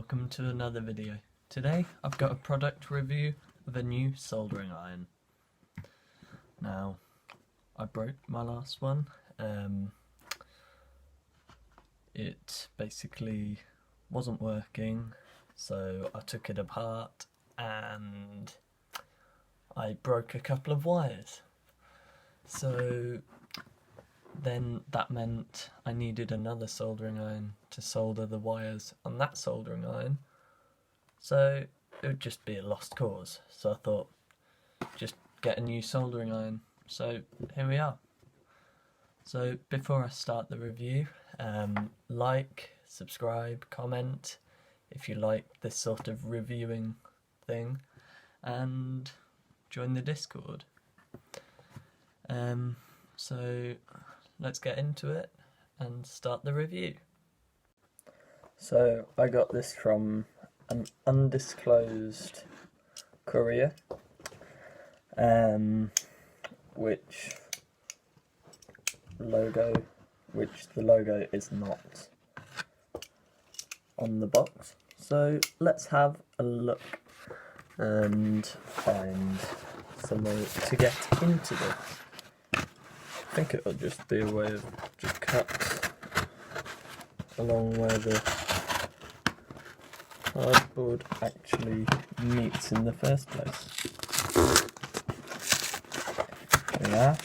welcome to another video. Today I've got a product review of a new soldering iron. Now, I broke my last one. It basically wasn't working, so I took it apart and I broke a couple of wires. So then that meant I needed another soldering iron to solder the wires on that soldering iron, so it would just be a lost cause. So I thought, just get a new soldering iron. So here we are. So before I start the review, like, subscribe, comment if you like this sort of reviewing thing, and join the Discord. So let's get into it and start the review. So I got this from an undisclosed courier, which the logo is not on the box. So let's have a look and find some way to get into this. I think it'll just be a way of just cut along where the cardboard actually meets in the first place. There we are.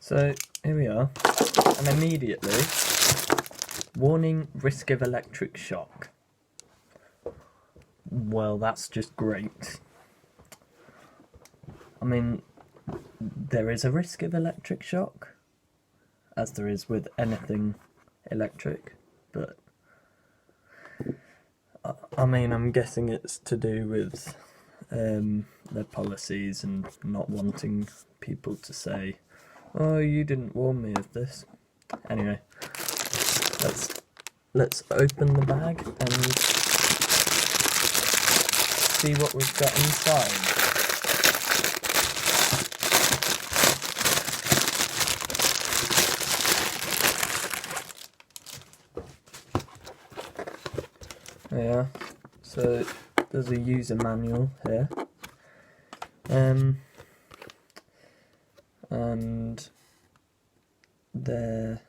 So here we are, and immediately, warning, risk of electric shock. Well, that's just great. I mean, there is a risk of electric shock, as there is with anything electric, but I mean, I'm guessing it's to do with their policies and not wanting people to say, "Oh, you didn't warn me of this." Anyway, let's open the bag and see what we've got inside. Yeah, so there's a user manual here. And there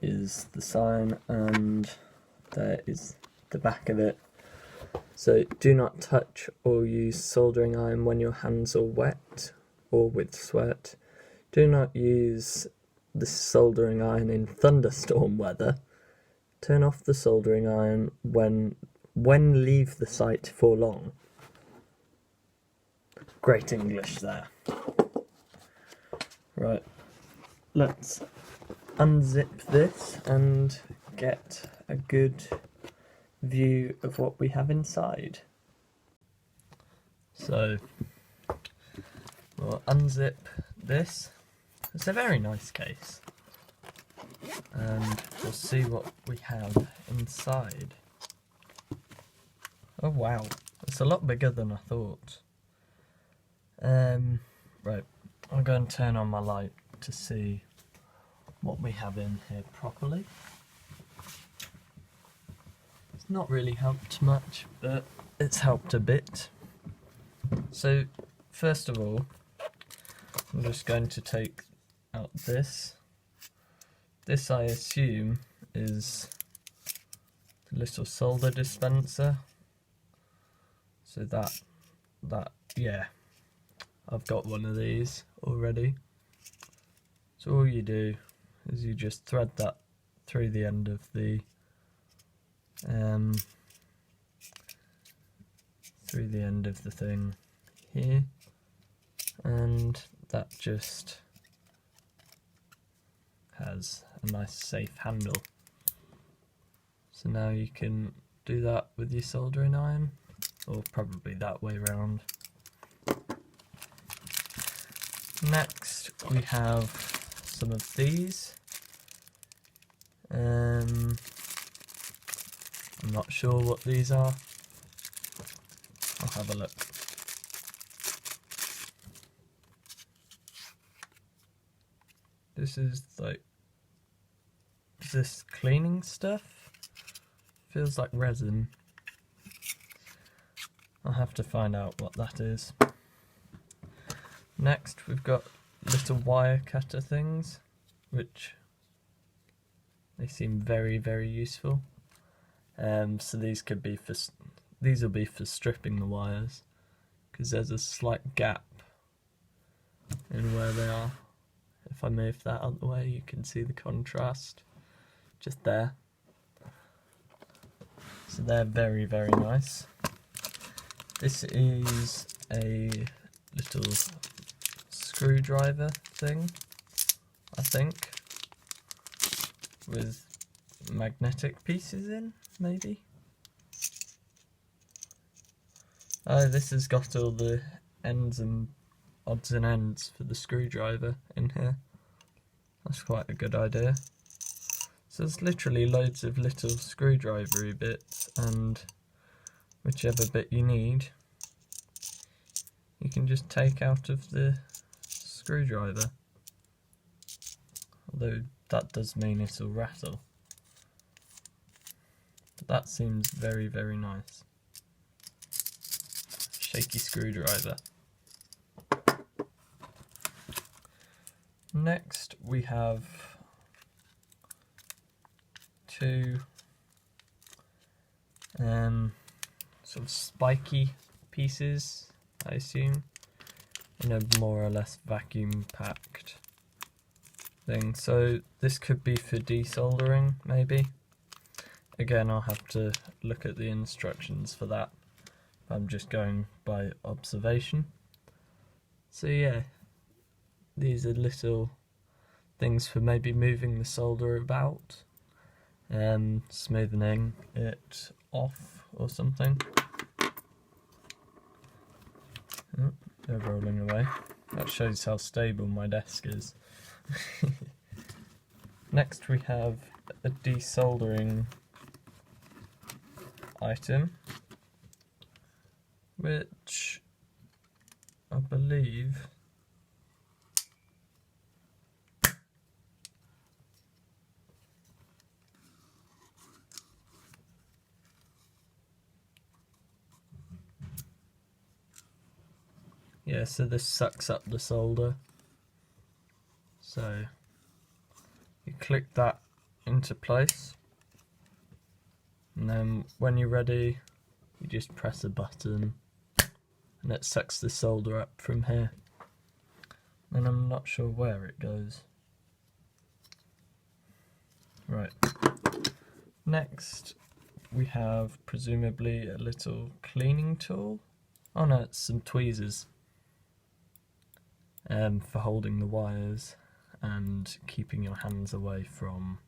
is the sign, and there is the back of it. So do not touch or use soldering iron when your hands are wet or with sweat. Do not use the soldering iron in thunderstorm weather. Turn off the soldering iron when leave the site for long. Great English there. Right, let's unzip this and get a good view of what we have inside. So, we'll unzip this. It's a very nice case, and we'll see what we have inside. Oh wow, it's a lot bigger than I thought. Right, I'll go and turn on my light to see what we have in here properly. It's not really helped much, but it's helped a bit. So, first of all, I'm just going to take out this. This, I assume, is the little solder dispenser. So yeah. I've got one of these already. So all you do is you just thread that through the end of the thing here, and that just has a nice safe handle. So now you can do that with your soldering iron, or probably that way round. Next we have some of these. I'm not sure what these are. I'll have a look. This is like, is this cleaning stuff? Feels like resin. I'll have to find out what that is. Next we've got little wire cutter things, which they seem very, very useful. So these could be for, these will be for stripping the wires, because there's a slight gap in where they are. If I move that out of the way, you can see the contrast just there. So they're very, very nice. This is a little screwdriver thing, I think, with magnetic pieces in, maybe? Oh, this has got all the ends and odds and ends for the screwdriver in here. That's quite a good idea. So there's literally loads of little screwdrivery bits, and whichever bit you need, you can just take out of the screwdriver. Although that does mean it'll rattle. But that seems very, very nice. Shaky screwdriver. Next we have two sort of spiky pieces, I assume, in a more or less vacuum packed thing. So this could be for desoldering, maybe. Again, I'll have to look at the instructions for that. I'm just going by observation. So yeah, these are little things for maybe moving the solder about, smoothing it off or something. Oh, they're rolling away. That shows how stable my desk is. Next we have a desoldering item, which I believe yeah, so this sucks up the solder. So you click that into place, and then when you're ready, you just press a button and it sucks the solder up from here. And I'm not sure where it goes. Right. Next we have presumably a little cleaning tool. Oh no, it's some tweezers for holding the wires and keeping your hands away from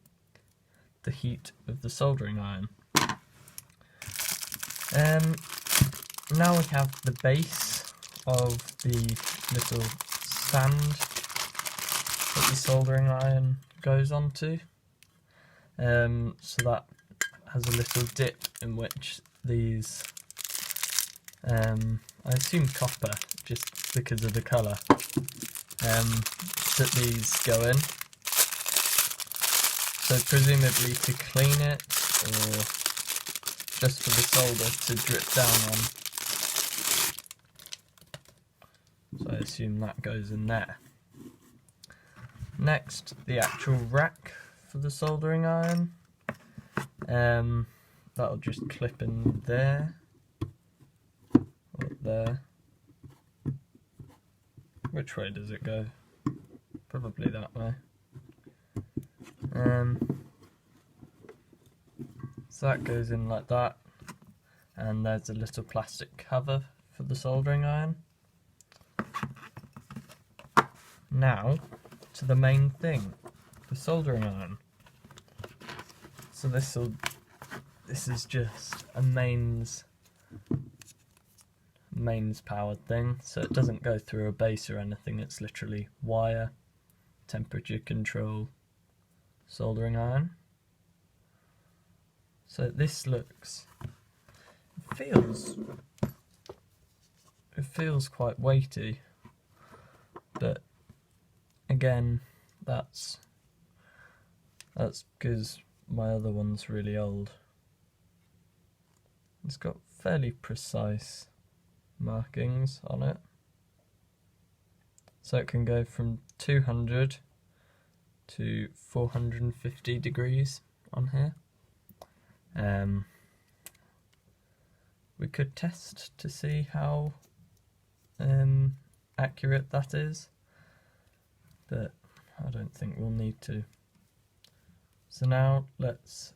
the heat of the soldering iron. Now we have the base of the little stand that the soldering iron goes onto. So that has a little dip in which these, I assume copper, just because of the colour, that these go in. So presumably to clean it, or just for the solder to drip down on. So I assume that goes in there. Next, the actual rack for the soldering iron. That'll just clip in there, or there. Which way does it go? Probably that way. So that goes in like that, and there's a little plastic cover for the soldering iron. Now to the main thing, the soldering iron. So this is just a mains powered thing, so it doesn't go through a base or anything. It's literally wire, temperature control, soldering iron. So this looks, it feels quite weighty, but again, that's because my other one's really old. It's got fairly precise markings on it. So it can go from 200 to 450 degrees on here. We could test to see how accurate that is, but I don't think we'll need to. So now let's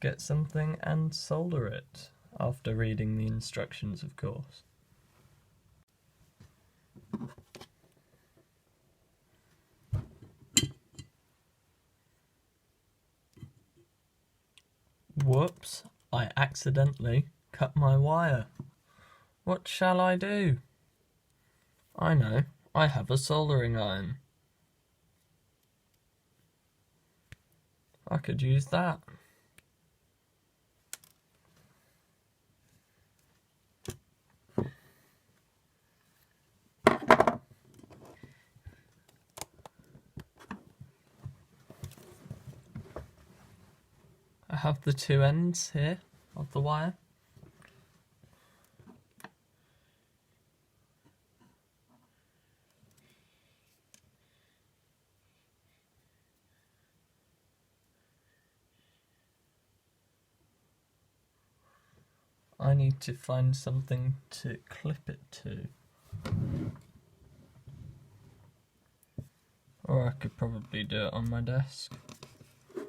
get something and solder it, after reading the instructions, of course. Whoops, I accidentally cut my wire. What shall I do? I know, I have a soldering iron. I could use that. I have the two ends here of the wire. I need to find something to clip it to. Or I could probably do it on my desk. I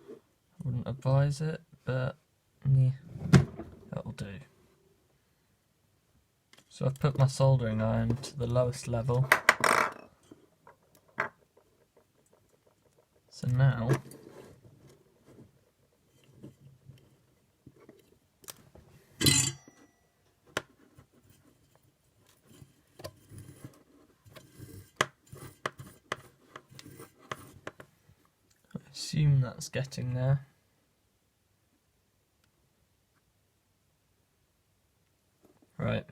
wouldn't advise it, but yeah, that'll do. So I've put my soldering iron to the lowest level. So now I assume that's getting there. Right.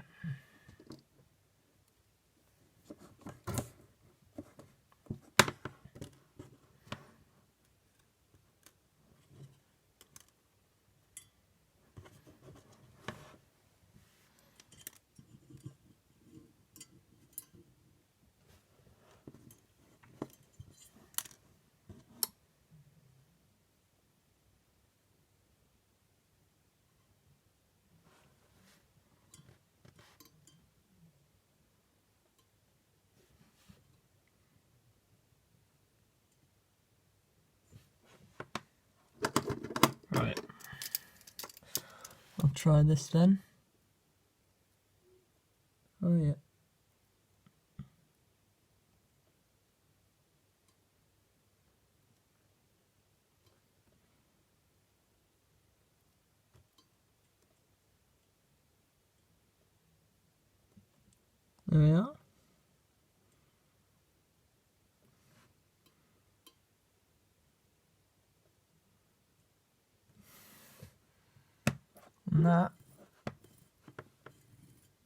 Right. I'll try this then. Oh yeah. There we are. And that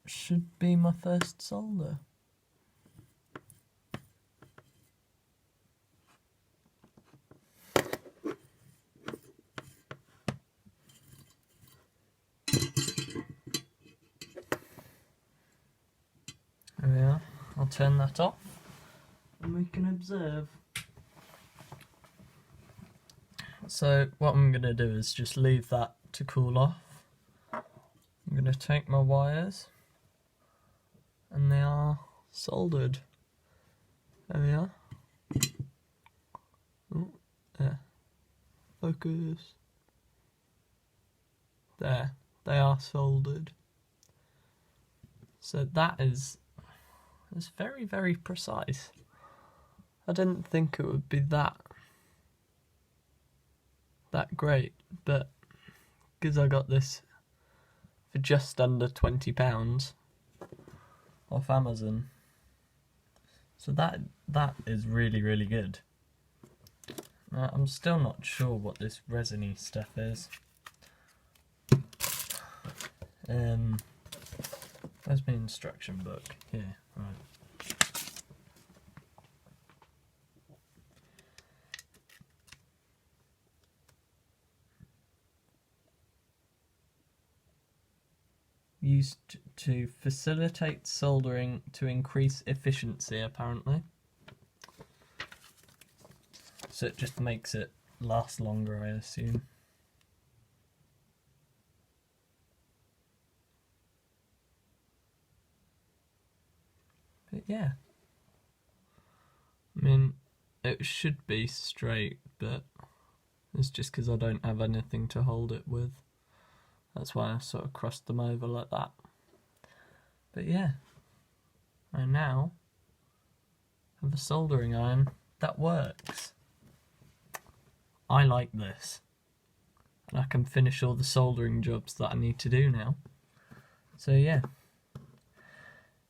should be my first solder. There we are. I'll turn that off and we can observe. So what I'm going to do is just leave that to cool off. I'm going to take my wires, and they are soldered. There we are. Oh, there. Focus. There. They are soldered. So that is very, very precise. I didn't think it would be that great, but because I got this for just under £20 off Amazon, so that is really, really good. I'm still not sure what this resiny stuff is. Where's my instruction book? Here, right. Used to facilitate soldering to increase efficiency, apparently. So it just makes it last longer, I assume. But yeah. I mean, it should be straight, but it's just because I don't have anything to hold it with. That's why I sort of crossed them over like that. But yeah, I now have a soldering iron that works. I like this. And I can finish all the soldering jobs that I need to do now. So yeah.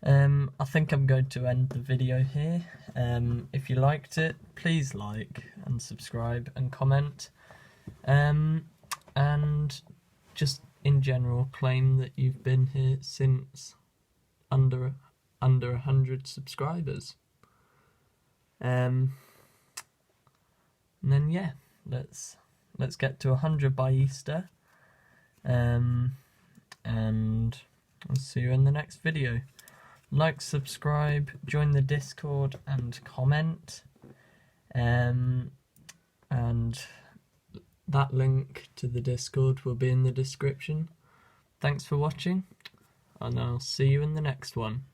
I think I'm going to end the video here. If you liked it, please like and subscribe and comment. And just in general claim that you've been here since under 100 subscribers. And then yeah, let's get to 100 by Easter. And I'll see you in the next video. Like, subscribe, join the Discord and comment. And that link to the Discord will be in the description. Thanks for watching, and I'll see you in the next one.